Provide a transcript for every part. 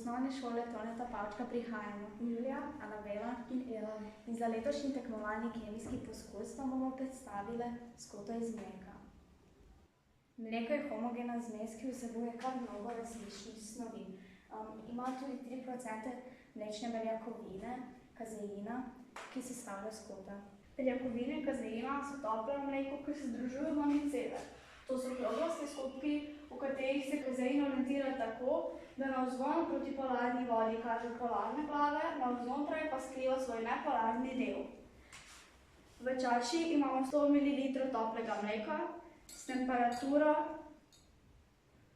osnovne šole Toneta Pavčka prihajamo Julija, Anabela in Ela. In za letošnji tekmovalni kemijski poskus vam bomo predstavile skoto iz mleka. Mleko je homogena zmes, ki vsebuje kar mnogo različnih snovi. Ima tudi 3% mlečne beljakovine, kazeina, ki sestavlja skota. Beljakovine kazeina so tople v mleku, ki se združujejo v micele. To so kroglasti skupki, v katerih se kazein orientira tako, da navzven proti polarni vodi kaže polarne glave, navznotraj pa skriva svoj nepolarni del. V čaši imamo 100 ml toplega mleka s temperaturo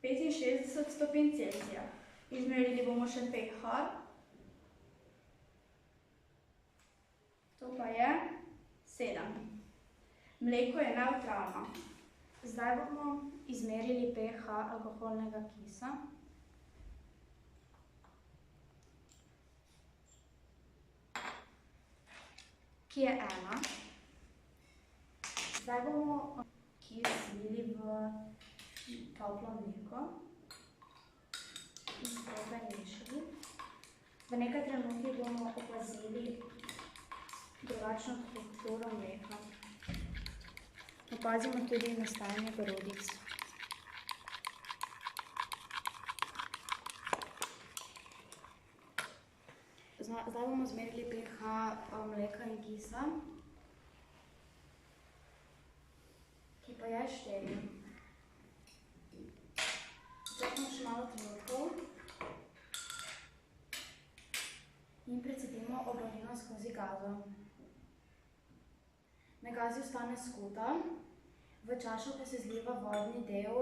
65 stopinj Celzija. Izmerili bomo še pH. To pa je 7. Mleko je nevtralno. Zdaj bomo izmerili pH alkoholnega kisa. Ki je 1. Zdaj bomo kis zlili v toplo mleko in skupaj mešali. V nekaj trenutkih bomo opazili drugačno strukturo mleka. Opazimo tudi nastajanje grodic. Zdaj bomo zmerili pH mleka in kisa, ki pa je 4. Čakamo še malo trenutkov in precedimo obalino skozi gazo. Na gazi ostane skota, v čašo pa se zliva vodni del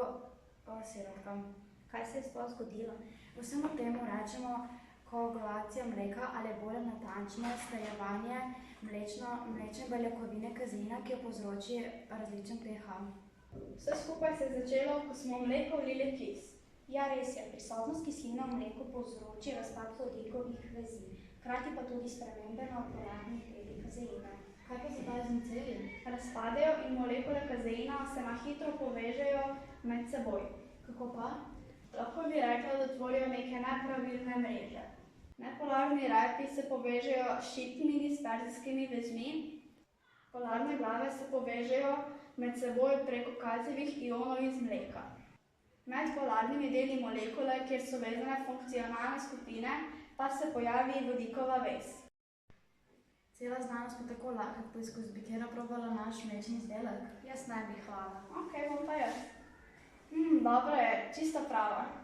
siropka. Kaj se je sploh zgodilo? Vsemu temu rečemo koagulacija mleka ali bolj natančno strjevanje mlečne beljakovine kazeina, ki jo povzroči različen pH. Vse skupaj se je začelo, ko smo v mleko vlili kis. Ja, res je, prisotnost kisline v mleku povzroči razpad vodikovih vezi, hkrati pa tudi spremembe na polarnih delih kazeina. Kaj pa zdaj z miceli? Razpadejo in molekule kazeina se na hitro povežejo med seboj. Kako pa? Lahko bi rekla, da tvorijo neke nepravilne mreže. Nepolarni repi se povežejo s šibkimi disperzijskimi vezmi, polarne glave se povežejo med seboj preko kalcijevih ionov iz mleka. Med polarnimi deli molekule, kjer so vezane funkcionalne skupine, pa se pojavi vodikova vez. Cela znanost pa tako lahek poizkus, bi katera probala naš mlečni izdelek? Jaz ne bi, hvala. Okej, bom pa jaz. Dobro je, čisto prava.